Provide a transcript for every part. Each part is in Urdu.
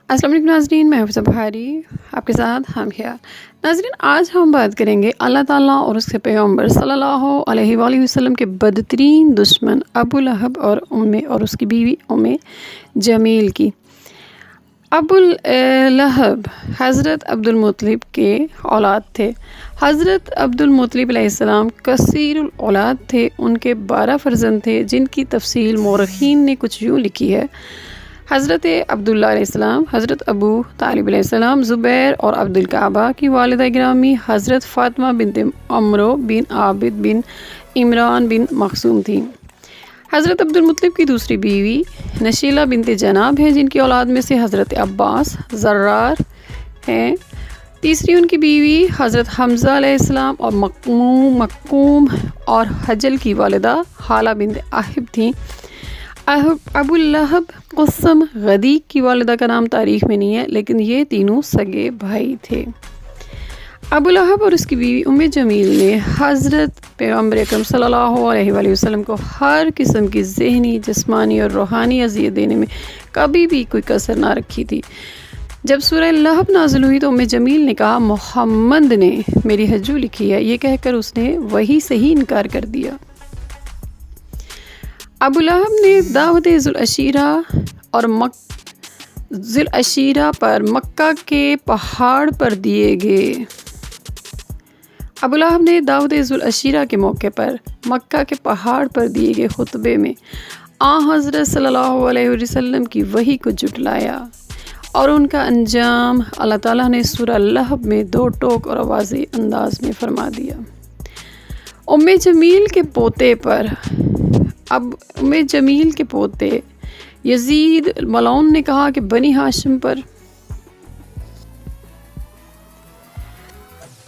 السلام علیکم ناظرین، میں حفظہ بہاری آپ کے ساتھ ہم ہیں۔ ناظرین، آج ہم بات کریں گے اللہ تعالیٰ اور اس کے پیغمبر صلی اللہ علیہ وآلہ وسلم کے بدترین دشمن ابو لہب اور اس کی بیوی جمیل کی۔ ابو لہب حضرت عبد المطلب کے اولاد تھے۔ حضرت عبد المطلب علیہ السلام کثیر الاولاد تھے۔ ان کے 12 فرزند تھے، جن کی تفصیل مورخین نے کچھ یوں لکھی ہے۔ حضرت عبداللہ علیہ السلام، حضرت ابو طالب علیہ السلام، زبیر اور عبد الکعبہ کی والدہ گرامی حضرت فاطمہ بنت عمرو بن عابد بن عمران بن مخزوم تھیں۔ حضرت عبد المطلب کی دوسری بیوی نشیلہ بنت جناب ہے، جن کی اولاد میں سے حضرت عباس زرار ہیں۔ تیسری ان کی بیوی حضرت حمزہ علیہ السلام اور مقوم اور حجل کی والدہ حالہ بنت احب تھیں۔ ابو لہب قسم غدی کی والدہ کا نام تاریخ میں نہیں ہے، لیکن یہ تینوں سگے بھائی تھے۔ ابو لہب اور اس کی بیوی جمیل نے حضرت پیغمبر اکرم صلی اللہ علیہ وآلہ وسلم کو ہر قسم کی ذہنی، جسمانی اور روحانی اذیت دینے میں کبھی بھی کوئی کسر نہ رکھی تھی۔ جب سورہ لہب نازل ہوئی تو جمیل نے کہا، محمد نے میری ہجو لکھی ہے۔ یہ کہہ کر اس نے وحی سے ہی انکار کر دیا۔ ابو لہب نے دعوت ذوالعشیرہ پر مکہ کے پہاڑ پر دیے گئے۔ ابو لہب نے دعوت ذوالعشیرہ کے موقع پر مکہ کے پہاڑ پر دیے گئے خطبے میں حضرت صلی اللہ علیہ وسلم کی وحی کو جھٹلایا، اور ان کا انجام اللہ تعالیٰ نے سورہ لہب میں 2 ٹوک اور واضح انداز میں فرما دیا۔ جمیل کے پوتے یزید ملعون نے کہا کہ بنی ہاشم پر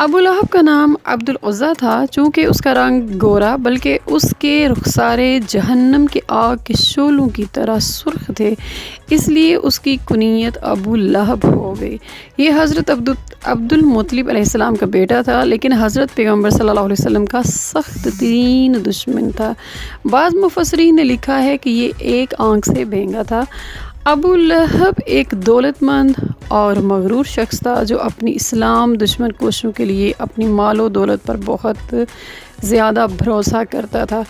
ابو لہب کا نام عبد العزیٰ تھا، چونکہ اس کا رنگ گورا بلکہ اس کے رخسارے جہنم کے آگ کے شعلوں کی طرح سرخ تھے، اس لیے اس کی کنیت ابو لہب ہو گئی۔ یہ حضرت عبد المطلب علیہ السلام کا بیٹا تھا، لیکن حضرت پیغمبر صلی اللہ علیہ وسلم کا سخت ترین دشمن تھا۔ بعض مفسرین نے لکھا ہے کہ یہ ایک آنکھ سے بینگا تھا۔ ابو لہب ایک دولت مند اور مغرور شخص تھا، جو اپنی اسلام دشمن کوششوں کے لیے اپنی مال و دولت پر بہت زیادہ بھروسہ کرتا تھا۔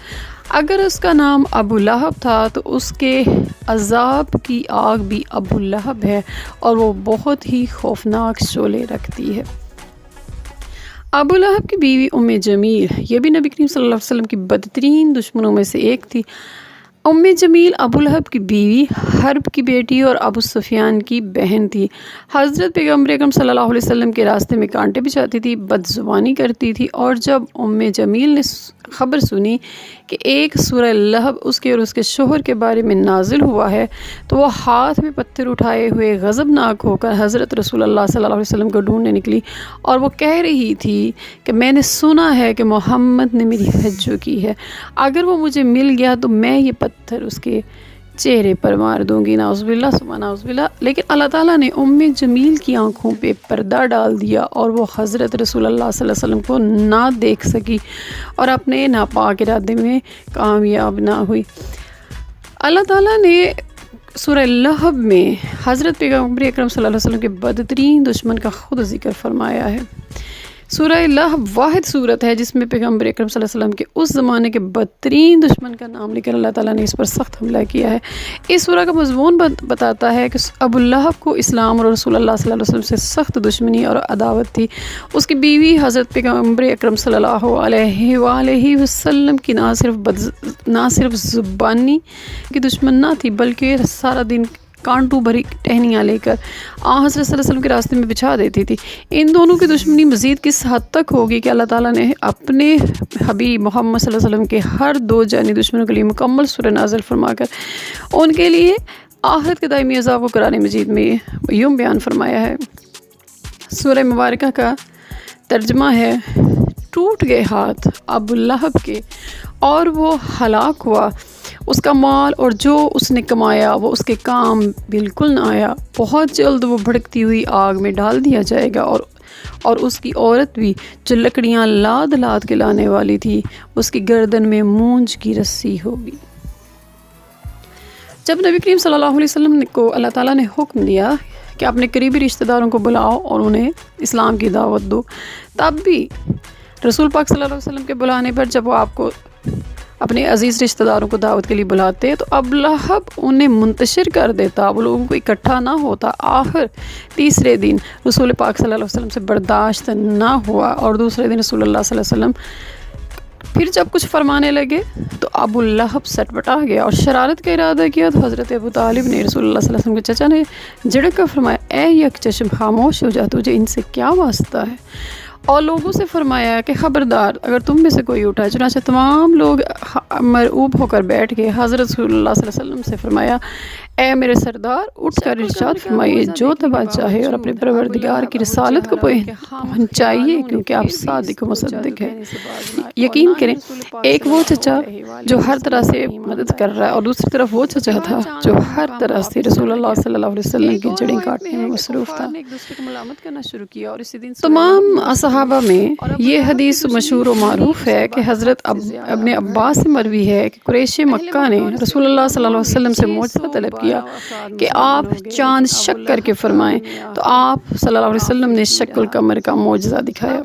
اگر اس کا نام ابو لہب تھا تو اس کے عذاب کی آگ بھی ابو لہب ہے، اور وہ بہت ہی خوفناک شعلے رکھتی ہے۔ ابو لہب کی بیوی جمیل، یہ بھی نبی کریم صلی اللہ علیہ وسلم کی بدترین دشمنوں میں سے ایک تھی۔ جمیل ابو لہب کی بیوی، حرب کی بیٹی اور ابو سفیان کی بہن تھی۔ حضرت پیغمبر اکرم صلی اللہ علیہ وسلم کے راستے میں کانٹے بچھاتی تھی، بد زبانی کرتی تھی، اور جب جمیل نے خبر سنی کہ ایک سورہ لہب اس کے اور اس کے شوہر کے بارے میں نازل ہوا ہے، تو وہ ہاتھ میں پتھر اٹھائے ہوئے غضبناک ہو کر حضرت رسول اللہ صلی اللہ علیہ وسلم کو ڈھونڈنے نکلی، اور وہ کہہ رہی تھی کہ میں نے سنا ہے کہ محمد نے میری حجو کی ہے، اگر وہ مجھے مل گیا تو میں یہ پتھر اس کے چہرے پر مار دوں گی، نعوذ باللہ ثم نعوذ باللہ۔ لیکن اللہ تعالیٰ نے جمیل کی آنکھوں پہ پردہ ڈال دیا، اور وہ حضرت رسول اللہ صلی اللہ علیہ وسلم کو نہ دیکھ سکی اور اپنے ناپاک ارادے میں کامیاب نہ ہوئی۔ اللہ تعالیٰ نے سورہ لہب میں حضرت پیغمبر اکرم صلی اللہ علیہ وسلم کے بدترین دشمن کا خود ذکر فرمایا ہے۔ سورہ لہب واحد سورت ہے جس میں پیغمبر اکرم صلی اللہ علیہ وسلم کے اس زمانے کے بدترین دشمن کا نام لے کر اللہ تعالیٰ نے اس پر سخت حملہ کیا ہے۔ اس سورہ کا مضمون بتاتا ہے کہ ابو لہب کو اسلام اور رسول اللہ صلی اللہ علیہ وسلم سے سخت دشمنی اور عداوت تھی۔ اس کی بیوی حضرت پیغمبر اکرم صلی اللہ علیہ وآلہ وسلم کی نہ صرف زبانی کی دشمن نہ تھی، بلکہ سارا دن کانٹوں بھری ٹہنیاں لے کر حضرت صلی اللہ علیہ وسلم کے راستے میں بچھا دیتی تھی۔ ان دونوں کی دشمنی مزید کس حد تک ہوگی کہ اللہ تعالیٰ نے اپنے حبیب محمد صلی اللہ علیہ وسلم کے ہر 2 جانی دشمنوں کے لیے مکمل سورہ نازل فرما کر ان کے لیے آخرت کے دائمی عذاب کو قرآن مجید میں یوں بیان فرمایا ہے۔ سورہ مبارکہ کا ترجمہ ہے، ٹوٹ گئے ہاتھ ابو لہب کے اور وہ ہلاک ہوا، اس کا مال اور جو اس نے کمایا وہ اس کے کام بالکل نہ آیا، بہت جلد وہ بھڑکتی ہوئی آگ میں ڈال دیا جائے گا، اور اس کی عورت بھی جو لکڑیاں لاد لاد کے لانے والی تھی، اس کی گردن میں مونج کی رسی ہوگی۔ جب نبی کریم صلی اللہ علیہ وسلم کو اللہ تعالیٰ نے حکم دیا کہ اپنے قریبی رشتہ داروں کو بلاؤ اور انہیں اسلام کی دعوت دو، تب بھی رسول پاک صلی اللہ علیہ وسلم کے بلانے پر جب وہ آپ کو اپنے عزیز رشتہ داروں کو دعوت کے لیے بلاتے تو ابو لہب انہیں منتشر کر دیتا، وہ لوگوں کو اکٹھا نہ ہوتا۔ آخر تیسرے دن رسول پاک صلی اللہ علیہ وسلم سے برداشت نہ ہوا اور دوسرے دن رسول اللہ صلی اللہ علیہ وسلم پھر جب کچھ فرمانے لگے تو ابو لہب سٹ پٹا گیا اور شرارت کا ارادہ کیا، تو حضرت ابو طالب نے رسول اللہ صلی اللہ علیہ وسلم کے چچا نے جھڑک کر فرمایا، اے یک چشم خاموش ہو جا، تجھے ان سے کیا واسطہ ہے؟ اور لوگوں سے فرمایا کہ خبردار اگر تم میں سے کوئی اٹھا۔ چنانچہ تمام لوگ مرعوب ہو کر بیٹھ گئے۔ حضرت رسول اللہ صلی اللہ علیہ وسلم سے فرمایا، اے میرے سردار، اٹھ کر ارشاد فرمائیے جو تبا چاہے اور اپنے پروردگار کی رسالت کو پہنچائیے، کیونکہ آپ صادق و مصدق ہیں۔ یقین کریں ایک وہ چچا جو ہر طرح سے مدد کر رہا ہے اور دوسری طرف وہ چچا تھا جو ہر طرح سے رسول اللہ صلی اللہ علیہ وسلم کی جڑیں کاٹنے میں مصروف تھا۔ تمام صحابہ میں یہ حدیث مشہور و معروف ہے کہ حضرت ابن عباس سے مروی ہے کہ قریش مکہ نے رسول اللہ صلی اللہ علیہ وسلم سے معجزہ طلب کیا کہ آپ چاند شق کر کے فرمائیں، تو آپ صلی اللہ علیہ وسلم نے شق القمر کا معجزہ دکھایا۔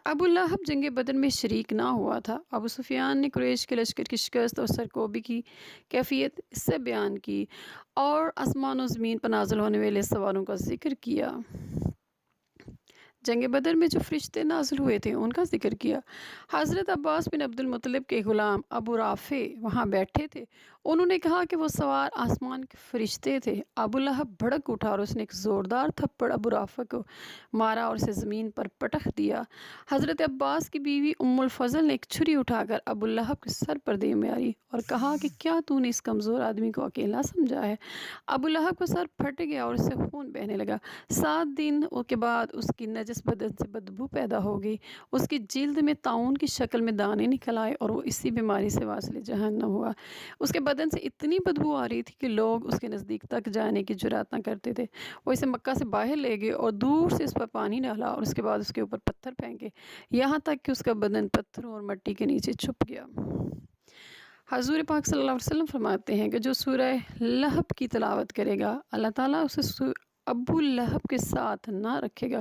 ابو لہب جنگ بدر میں شریک نہ ہوا تھا۔ ابو سفیان نے قریش کے لشکر کی شکست اور سرکوبی کی کیفیت اس سے بیان کی اور آسمان و زمین پر نازل ہونے والے سواروں کا ذکر کیا۔ جنگ بدر میں جو فرشتے نازل ہوئے تھے ان کا ذکر کیا۔ حضرت عباس بن عبد المطلب کے غلام ابو رافع وہاں بیٹھے تھے، انہوں نے کہا کہ وہ سوار آسمان کے فرشتے تھے۔ ابو لہب بھڑک اٹھا اور اس نے ایک زوردار تھپڑ ابو رافع کو مارا اور اسے زمین پر پٹخ دیا۔ حضرت عباس کی بیوی ام الفضل نے ایک چھری اٹھا کر ابو لہب کے سر پر دے ماری اور کہا کہ کیا تو نے اس کمزور آدمی کو اکیلا سمجھا ہے؟ ابو لہب کا سر پھٹ گیا اور اس سے خون بہنے لگا۔ 7 دن کے بعد اس کی نجس بدن سے بدبو پیدا ہو گئی، اس کی جلد میں طاعون کی شکل میں دانے نکل آئے اور وہ اسی بیماری سے واصل جہنم ہوا۔ اس کے بدن سے اتنی بدبو آ رہی تھی کہ لوگ اس کے نزدیک تک جانے کی جرات نہ کرتے تھے۔ وہ اسے مکہ سے باہر لے گئے اور دور سے اس پر پانی ڈالا اور اس کے بعد اس کے اوپر پتھر پھینکے، یہاں تک کہ اس کا بدن پتھروں اور مٹی کے نیچے چھپ گیا۔ حضور پاک صلی اللہ علیہ وسلم فرماتے ہیں کہ جو سورہ لہب کی تلاوت کرے گا اللہ تعالیٰ اسے ابو لہب کے ساتھ نہ رکھے گا،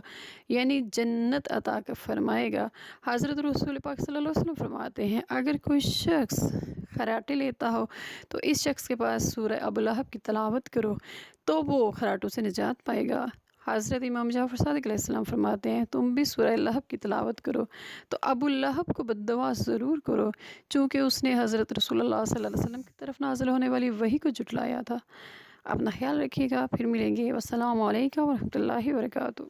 یعنی جنت عطا فرمائے گا۔ حضرت رسول پاک صلی اللہ علیہ وسلم فرماتے ہیں اگر کوئی شخص خراٹے لیتا ہو تو اس شخص کے پاس سورہ ابو لہب کی تلاوت کرو تو وہ خراٹوں سے نجات پائے گا۔ حضرت امام جعفر صادق علیہ السلام فرماتے ہیں تم بھی سورہ لہب کی تلاوت کرو تو ابو لہب کو بد دعا ضرور کرو، چونکہ اس نے حضرت رسول اللہ صلی اللہ علیہ وسلم کی طرف نازل ہونے والی وحی کو جھٹلایا تھا۔ اپنا خیال رکھیے گا، پھر ملیں گے۔ والسلام علیکم ورحمۃ اللہ وبرکاتہ۔